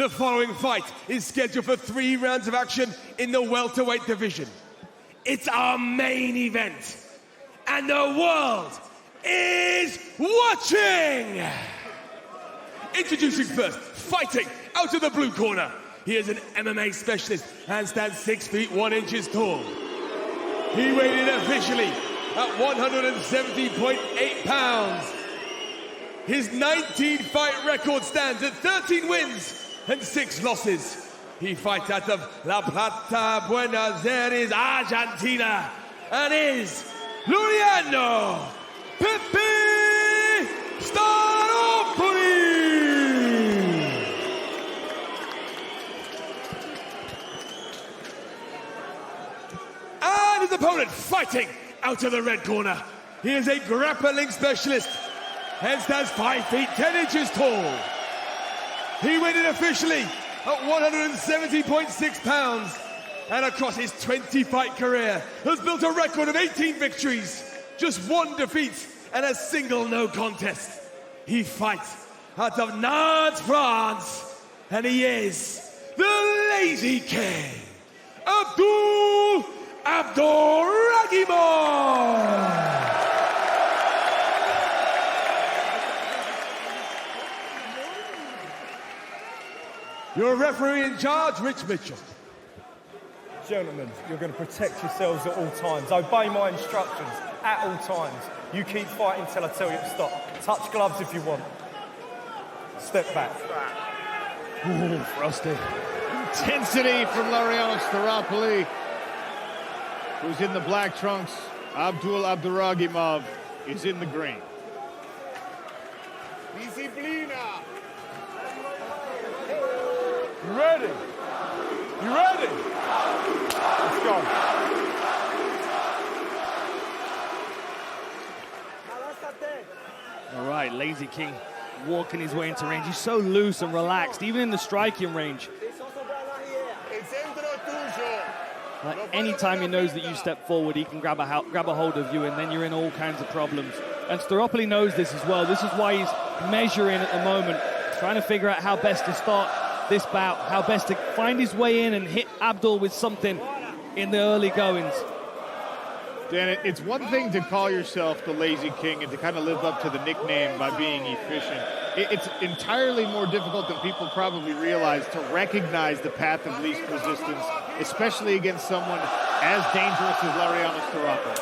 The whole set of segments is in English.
The following fight is scheduled for 3 rounds of action in the welterweight division. It's our main event, and the world is watching! Introducing first, fighting out of the blue corner. He is an MMA specialist and stands 6 feet 1 inches tall. He weighed in officially at 170.8 pounds. His 19-fight record stands at 13 wins and 6 losses. He fights out of La Plata, Buenos Aires, Argentina, and is Laureano Staropoli! And his opponent fighting out of the red corner. He is a grappling specialist and stands 5 feet 10 inches tall. He weighed in officially at 170.6 pounds, and across his 20-fight career has built a record of 18 victories, just 1 defeat, and a single no contest. He fights out of Nantes, France, and he is the Lazy King, Abdoul Abdouraguimov! Your referee in charge, Rich Mitchell. Gentlemen, you're going to protect yourselves at all times. Obey my instructions at all times. You keep fighting till I tell you to stop. Touch gloves if you want. Step back. Ooh, frosty. Intensity from Laureano Staropoli, who's in the black trunks. Abdoul Abdouraguimov is in the green. Disciplina. You ready? You ready? Let's go. All right, Lazy King walking his way into range. He's so loose and relaxed, even in the striking range. Like anytime he knows that you step forward, he can grab a hold of you, and then you're in all kinds of problems. And Staropoli knows this as well. This is why he's measuring at the moment, trying to figure out how best to start this bout, how best to find his way in and hit Abdul with something in the early goings. Dan, it's one thing to call yourself the Lazy King and to kind of live up to the nickname by being efficient. It's entirely more difficult than people probably realize to recognize the path of least resistance, especially against someone as dangerous as Laureano Staropoli.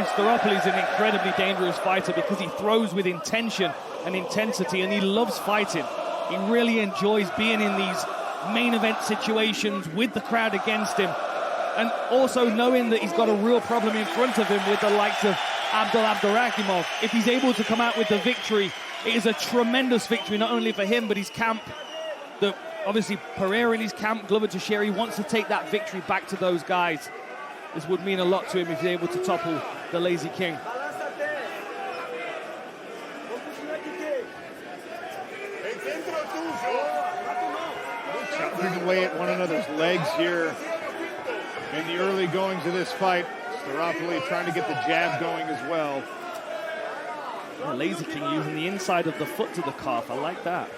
Staropoli is an incredibly dangerous fighter because he throws with intention and intensity, and he loves fighting. He really enjoys being in these main event situations with the crowd against him, and also knowing that he's got a real problem in front of him with the likes of Abdoul Abdouraguimov. If he's able to come out with the victory, it is a tremendous victory, not only for him, but his camp. Obviously, Pereira in his camp, Glover Teixeira, he wants to take that victory back to those guys. This would mean a lot to him if he's able to topple the Lazy King. Chopping away at one another's legs here in the early goings of this fight. Staropoli trying to get the jab going as well. Oh, Lazy King using the inside of the foot to the calf. I like that.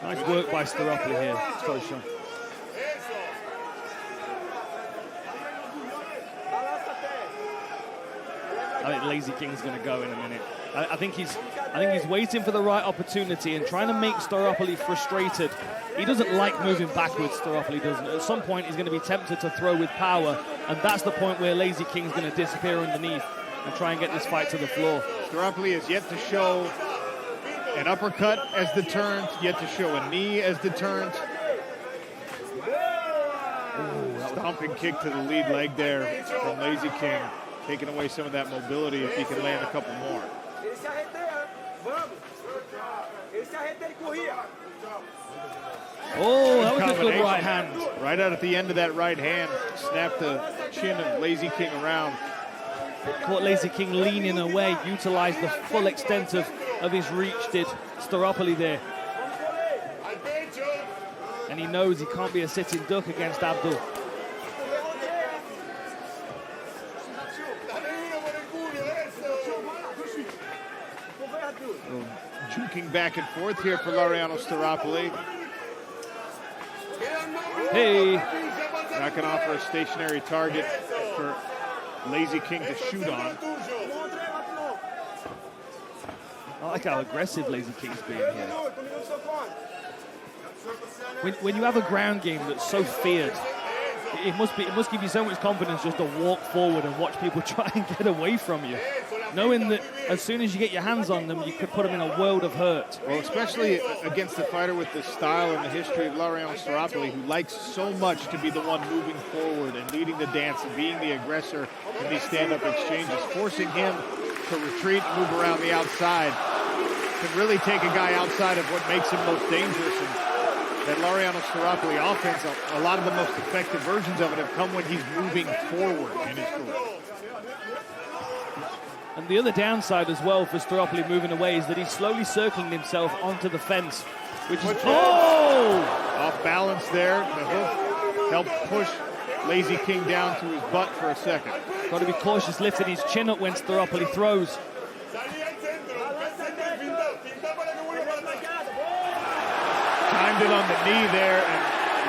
Nice work by Staropoli here. Scotia. I think Lazy King's going to go in a minute. I think he's waiting for the right opportunity and trying to make Staropoli frustrated. He doesn't like moving backwards, Staropoli doesn't. At some point, he's going to be tempted to throw with power, and that's the point where Lazy King's going to disappear underneath and try and get this fight to the floor. Staropoli has yet to show an uppercut as deterrent, yet to show a knee as deterrent. Stomping kick to the lead leg there from Lazy King, taking away some of that mobility if he can land a couple more. Oh, that was a good right hand. Right out at the end of that right hand, snapped the chin of Lazy King around. Caught Lazy King leaning away, utilized the full extent of his reach, did Staropoli there. And he knows he can't be a sitting duck against Abdul. Juking back and forth here for Laureano Staropoli. Hey. Not going to offer a stationary target for Lazy King to shoot on. I like how aggressive Lazy King's being here. When you have a ground game that's so feared, it must give you so much confidence just to walk forward and watch people try and get away from you, knowing that as soon as you get your hands on them, you could put them in a world of hurt. Well, especially against a fighter with the style and the history of Laureano Staropoli, who likes so much to be the one moving forward and leading the dance and being the aggressor in these stand-up exchanges. Forcing him to retreat and move around the outside can really take a guy outside of what makes him most dangerous. And that Laureano Staropoli offense, a lot of the most effective versions of it have come when he's moving forward in his career. And the other downside as well for Staropoli moving away is that he's slowly circling himself onto the fence, which is... Oh! Off balance there. The hook helped push Lazy King down to his butt for a second. Got to be cautious lifting his chin up when Staropoli throws. Timed it on the knee there, and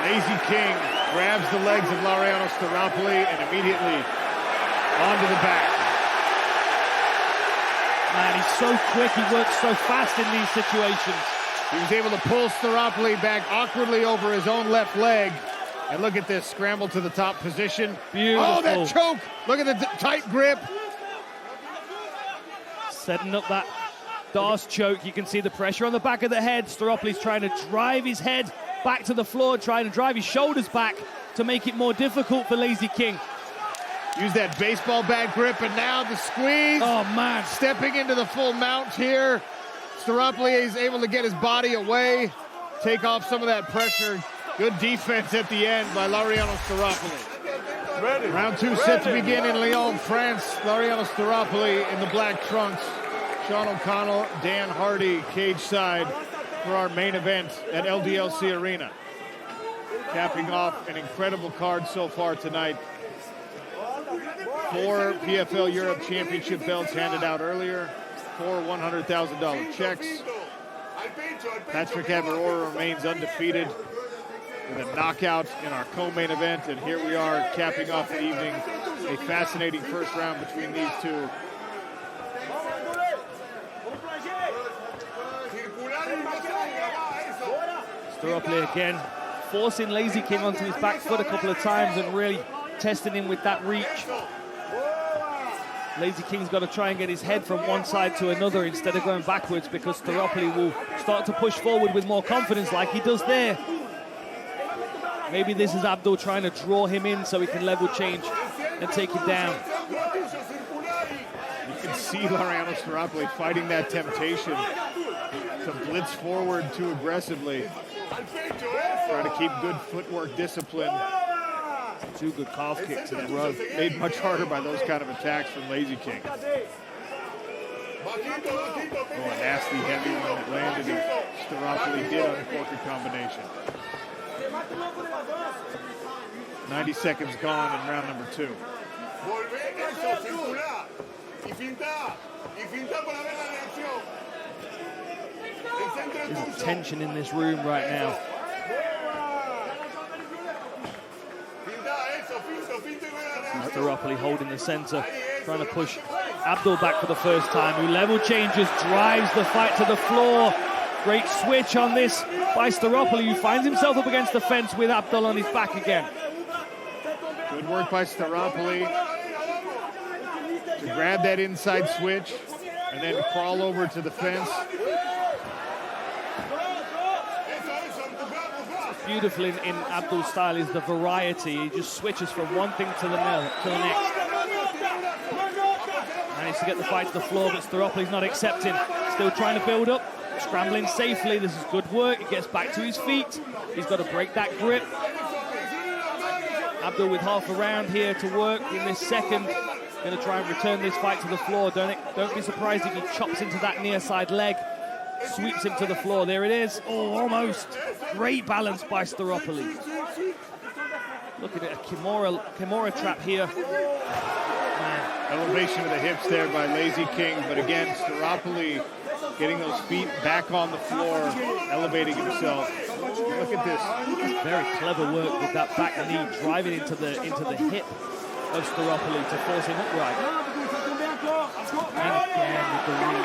Lazy King grabs the legs of Laureano Staropoli and immediately onto the back. Man, he's so quick, he works so fast in these situations. He was able to pull Staropoli back awkwardly over his own left leg. And look at this, scramble to the top position. Beautiful. Oh, that choke! Look at the tight grip. Setting up that Darce choke. You can see the pressure on the back of the head. Staropoli's trying to drive his head back to the floor, trying to drive his shoulders back to make it more difficult for Lazy King. Use that baseball bat grip, and now the squeeze. Oh, man. Stepping into the full mount here. Staropoli is able to get his body away, take off some of that pressure. Good defense at the end by Laureano Staropoli. Round two set to begin in Lyon, France. Laureano Staropoli in the black trunks. Sean O'Connell, Dan Hardy, cage side for our main event at LDLC Arena. Capping off an incredible card so far tonight. 4 PFL Europe Championship belts handed out earlier. 4 $100,000 checks. Patrick Averora remains undefeated with a knockout in our co-main event, and here we are capping off the evening. A fascinating first round between these two. Staropoli again, forcing Lazy King onto his back foot a couple of times and really testing him with that reach. Lazy King's got to try and get his head from one side to another instead of going backwards, because Staropoli will start to push forward with more confidence like he does there. Maybe this is Abdul trying to draw him in so he can level change and take him down. You can see Laureano Staropoli fighting that temptation to blitz forward too aggressively. Trying to keep good footwork discipline. 2 good calf kicks in a row. Made much harder by those kind of attacks from Lazy King. Oh, a nasty heavy one that landed, and Staropoli did uncork a combination. 90 seconds gone in round number 2. There's a tension in this room right now. Staropoli holding the center, trying to push Abdul back for the first time, who level changes, drives the fight to the floor. Great switch on this by Staropoli, who finds himself up against the fence with Abdul on his back again. Good work by Staropoli to grab that inside switch and then crawl over to the fence. Beautiful in Abdul's style is the variety. He just switches from one thing to the next. Managed to get the fight to the floor, but Staropoli's not accepting. Still trying to build up, scrambling safely. This is good work. He gets back to his feet. He's got to break that grip. Abdul with half a round here to work in this second. Going to try and return this fight to the floor. Don't be surprised if he chops into that near side leg. Sweeps him to the floor. There it is. Oh, almost. Great balance by Staropoli. Looking at a Kimura trap here. Man. Elevation of the hips there by Lazy King, but again, Staropoli getting those feet back on the floor, elevating himself. Look at this. Very clever work with that back knee, driving into the hip of Staropoli to force him upright. And again with the knee.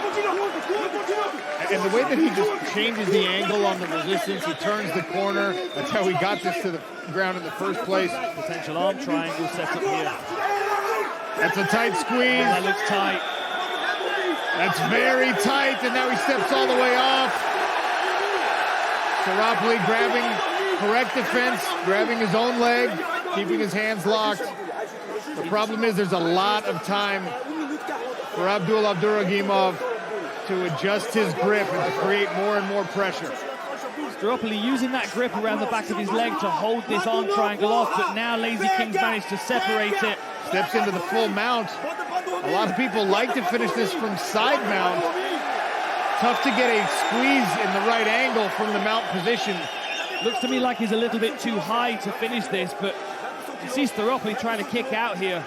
And the way that he just changes the angle on the resistance, he turns the corner. That's how he got this to the ground in the first place. Potential arm triangle set up here. That's a tight squeeze. That looks tight. That's very tight, and now he steps all the way off. Staropoli grabbing correct defense, grabbing his own leg, keeping his hands locked. The problem is there's a lot of time for Abdoul Abdouraguimov to adjust his grip and to create more and more pressure. Staropoli using that grip around the back of his leg to hold this arm triangle off, but now Lazy King's managed to separate it. Steps into the full mount. A lot of people like to finish this from side mount. Tough to get a squeeze in the right angle from the mount position. Looks to me like he's a little bit too high to finish this, but you see Staropoli trying to kick out here.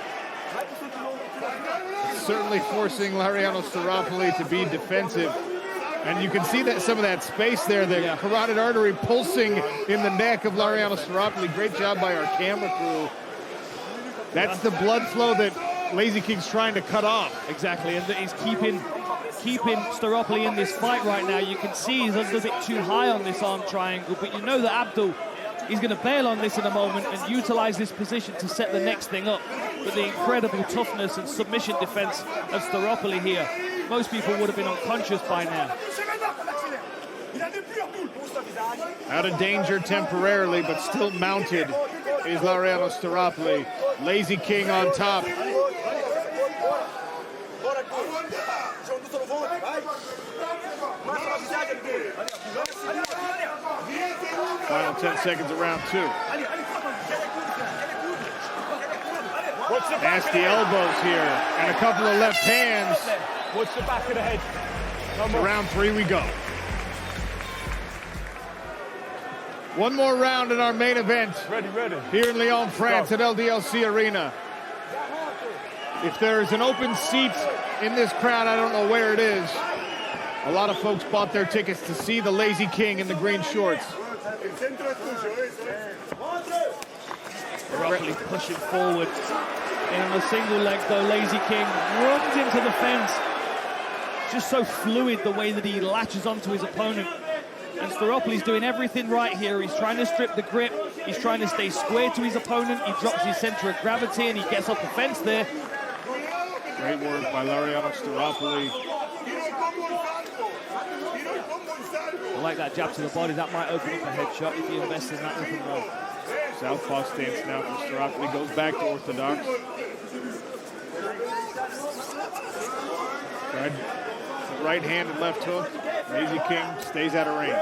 Certainly forcing Laureano Staropoli to be defensive. And you can see that some of that space there, the carotid artery pulsing in the neck of Laureano Staropoli. Great job by our camera crew. That's the blood flow that Lazy King's trying to cut off. Exactly, and he's keeping Staropoli in this fight right now. You can see he's a little bit too high on this arm triangle, but you know that Abdul is going to bail on this in a moment and utilize this position to set the next thing up. But the incredible toughness and submission defense of Staropoli here. Most people would have been unconscious by now. Out of danger temporarily, but still mounted is Laureano Staropoli. Lazy King on top. Final 10 seconds of round 2. Nasty elbows here, and a couple of left hands. Watch the back of the head. To round 3 we go. One more round in our main event. Ready. Here in Lyon, France at LDLC Arena. If there's an open seat in this crowd, I don't know where it is. A lot of folks bought their tickets to see the Lazy King in the green shorts. Roughly pushing forward. And on the single leg, though, Lazy King runs into the fence. Just so fluid the way that he latches onto his opponent. And Staropoli's doing everything right here. He's trying to strip the grip. He's trying to stay square to his opponent. He drops his center of gravity and he gets off the fence there. Great work by Laureano Staropoli. I like that jab to the body. That might open up a headshot if you invest in that up and roll. Southpaw stance now for Staropoli. Goes back to orthodox. Right hand and left hook. Lazy King stays out of range.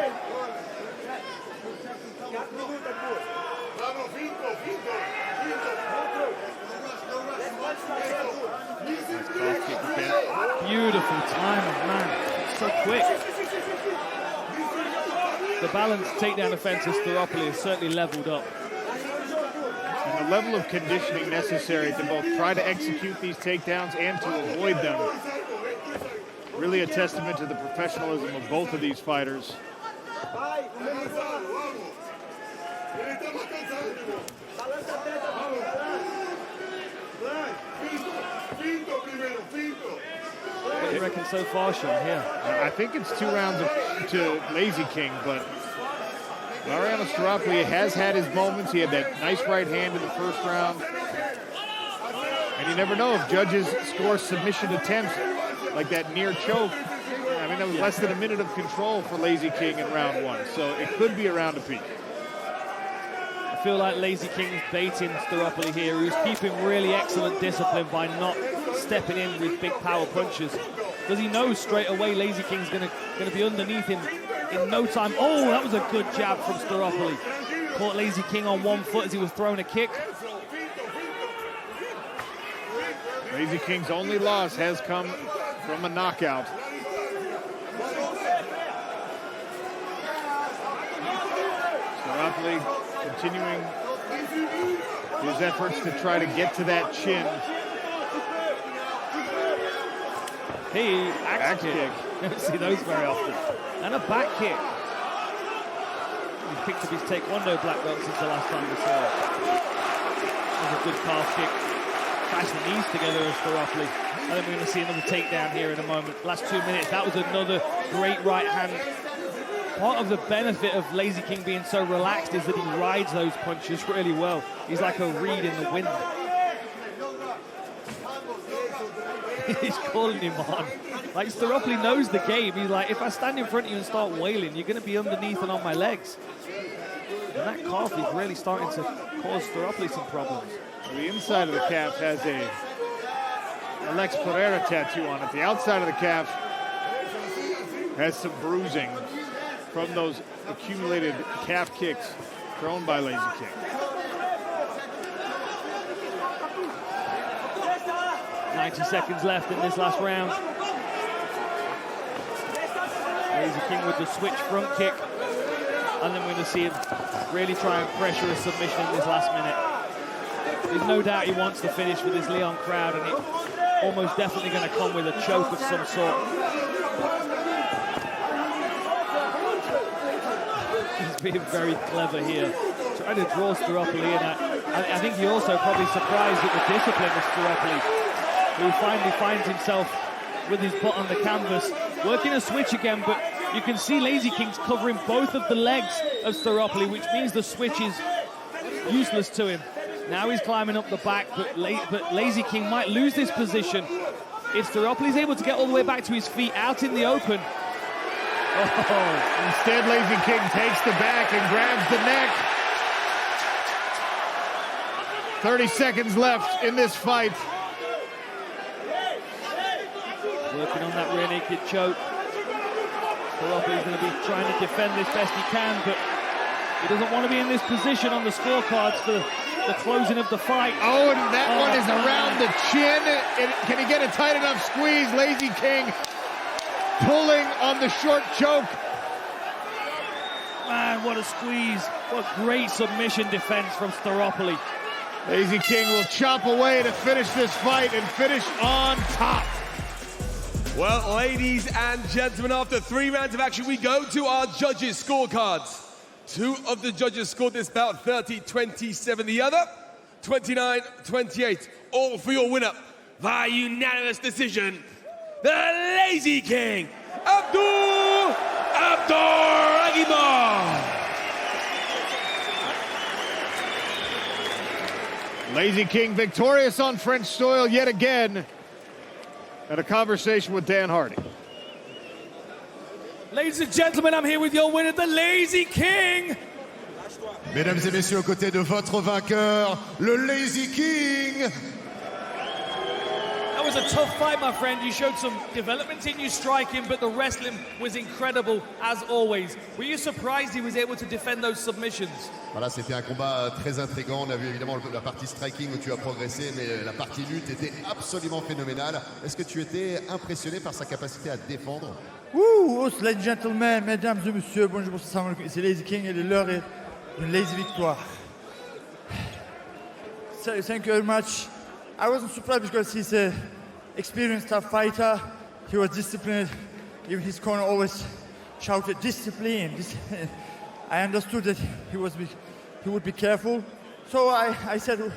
Beautiful timing, man. So quick. The balance takedown offense of Staropoli is certainly leveled up. And the level of conditioning necessary to both try to execute these takedowns and to avoid them. Really a testament to the professionalism of both of these fighters. What do you reckon so far, Sean? Here, I think it's 2 rounds to Lazy King, but Laureano Staropoli has had his moments. He had that nice right hand in the first round. And you never know if judges score submission attempts like that near choke. I mean, that was less than a minute of control for Lazy King in round 1, so it could be a round apiece. I feel like Lazy King's baiting Staropoli here, who's keeping really excellent discipline by not stepping in with big power punches. Because he knows straight away Lazy King's gonna be underneath him in no time. Oh, that was a good jab from Staropoli. Caught Lazy King on one foot as he was throwing a kick. Lazy King's only loss has come from a knockout. Staropoli continuing his efforts to try to get to that chin. Hey, axe kick. You don't see those very often. And a back kick. He's picked up his taekwondo black belt since the last time we saw it. There's a good calf kick. Crash the knees together as Staropoli. I think we're going to see another takedown here in a moment. Last 2 minutes, that was another great right hand. Part of the benefit of Lazy King being so relaxed is that he rides those punches really well. He's like a reed in the wind. He's calling him on. Like, Staropoli knows the game. He's like, if I stand in front of you and start wailing, you're going to be underneath and on my legs. And that calf is really starting to cause Staropoli some problems. The inside of the calf has a Alex Pereira tattoo on it. The outside of the calf has some bruising from those accumulated calf kicks thrown by Lazy King. .90 seconds left in this last round. Lazy King with the switch front kick. And then we're going to see him really try and pressure a submission in this last minute. There's no doubt he wants to finish with this Leon crowd, and it's almost definitely going to come with a choke of some sort. He's being very clever here, trying to draw Staropoli in. I think he also probably surprised at the discipline of Staropoli, who finally finds himself with his butt on the canvas, working a switch again, but you can see Lazy King's covering both of the legs of Staropoli, which means the switch is useless to him. Now he's climbing up the back, but Lazy King might lose this position if Staropoli is able to get all the way back to his feet out in the open. Oh. Instead, Lazy King takes the back and grabs the neck. 30 seconds left in this fight. Working on that rear naked choke. Staropoli's going to be trying to defend this best he can, but he doesn't want to be in this position on the scorecards for the closing of the fight. Oh, and that one is around the chin. Can he get a tight enough squeeze? Lazy King pulling on the short choke. Man, what a squeeze. What great submission defense from Staropoli. Lazy King will chop away to finish this fight and finish on top. Well, ladies and gentlemen, after 3 rounds of action, we go to our judges' scorecards. 2 of the judges scored this bout 30-27. The other, 29-28. All for your winner via unanimous decision, the Lazy King, Abdoul Abdouraguimov. Lazy King victorious on French soil yet again. And a conversation with Dan Hardy. Ladies and gentlemen, I'm here with your winner, the Lazy King. Mesdames et messieurs, aux côtés de votre vainqueur, le Lazy King. That was a tough fight, my friend. You showed some development in your striking, but the wrestling was incredible, as always. Were you surprised he was able to defend those submissions? Voilà, c'était un combat très intriguant. On a vu évidemment la partie striking où tu as progressé, mais la partie lutte était absolument phénoménale. Est-ce que tu étais impressionné par sa capacité à défendre? Ladies and gentlemen, mesdames et messieurs, bonjour, c'est Lazy King et l'heure est une lazy victoire. So, thank you very much. I wasn't surprised because he's an experienced tough fighter. He was disciplined. Even his corner always shouted discipline. I understood that he would be careful. So I said,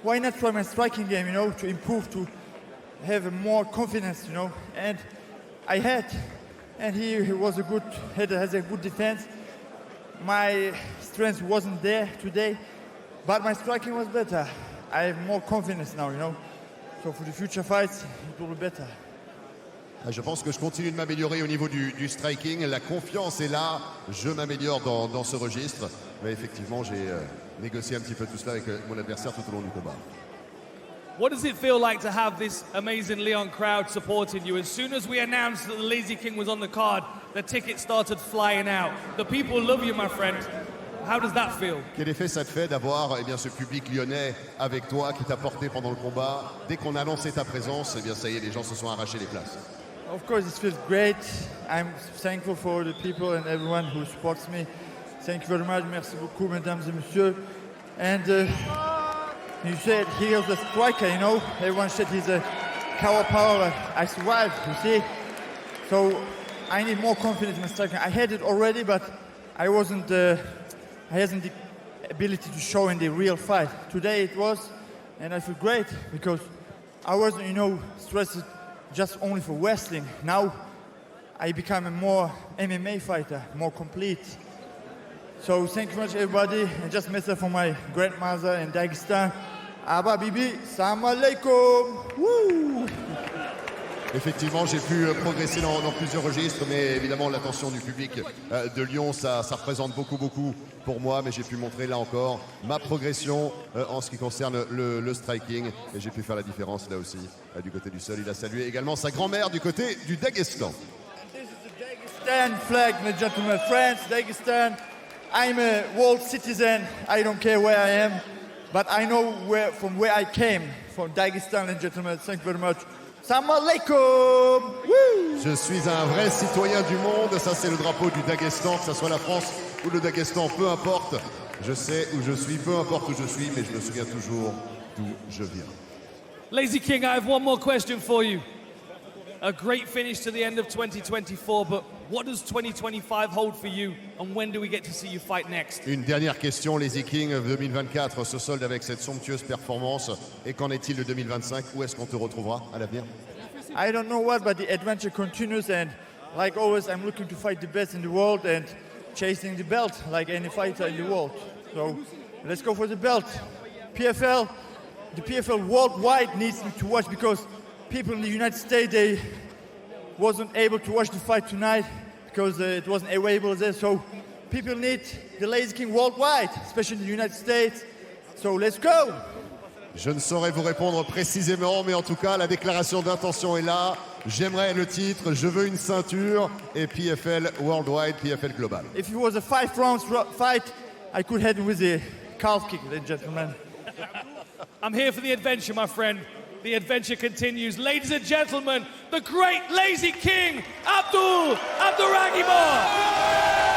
why not try my striking game, to improve, to have more confidence, And I had. And he was has a good defense. My strength wasn't there today, but my striking was better. I have more confidence now, So for the future fights, it will be better. Je pense que je continue de m'améliorer au niveau du striking. La confiance est là. Je m'améliore dans ce registre. Mais effectivement, j'ai négocié un petit peu tout cela avec mon adversaire tout au long du combat. What does it feel like to have this amazing Leon crowd supporting you? As soon as we announced that the Lazy King was on the card, the tickets started flying out. The people love you, my friend. How does that feel? Quel effet ça te fait d'avoir ce public lyonnais avec toi qui t'a porté pendant le combat? Dès qu'on a annoncé ta présence, ça y est, les gens se sont arrachés les places. Of course, it feels great. I'm thankful for the people and everyone who supports me. Thank you very much. Merci beaucoup, mesdames et messieurs. And you said here's the striker, Everyone said he's a 𝗘𝗨𝗥𝗢𝗣𝗑. I survived, you see. So I need more confidence in my striking. I had it already, but I hasn't the ability to show in the real fight. Today it was, and I feel great because I wasn't, stressed just only for wrestling. Now I become a more MMA fighter, more complete. So thank you very much, everybody, and just message for my grandmother in Dagestan. Abba Bibi, salam alaikum. Woo! Effectivement, j'ai pu progresser dans plusieurs registres, mais évidemment l'attention du public de Lyon, ça représente beaucoup pour moi, mais j'ai pu montrer là encore ma progression en ce qui concerne le striking, et j'ai pu faire la différence là aussi du côté du sol. Il a salué également sa grand-mère du côté du Daghestan. This is the Dagestan flag, ladies and gentlemen. France, Dagestan. I'm a world citizen. I don't care where I am, but I know from where I came, from Dagestan, ladies and gentlemen. Thank you very much. Salam alaikum. Je suis un vrai citoyen du monde, ça c'est le drapeau du Daghestan, que ce soit la France ou le Daghestan, peu importe. Je sais où je suis, peu importe où je suis, mais je me souviens toujours d'où je viens. Lazy King, I have one more question for you. A great finish to the end of 2024, but what does 2025 hold for you, and when do we get to see you fight next? Une dernière question, Lazy King, 2024 se solde avec cette somptueuse performance. Et qu'en est-il de 2025? Où est-ce qu'on te retrouvera à l'avenir? I don't know what, but the adventure continues, and like always, I'm looking to fight the best in the world and chasing the belt like any fighter in the world. So let's go for the belt. PFL, the PFL worldwide needs me to watch because people in the United States, they wasn't able to watch the fight tonight because it wasn't available there. So people need the Lazy King worldwide, especially in the United States. So let's go. Je ne saurais vous répondre précisément, mais en tout cas, la déclaration d'intention est là. J'aimerais le titre, je veux une ceinture et PFL Worldwide, PFL Global. If it was a 5 rounds fight, I could head with a calf kick, ladies and gentlemen. I'm here for the adventure, my friend. The adventure continues. Ladies and gentlemen, the great Lazy King, Abdoul Abdouraguimov.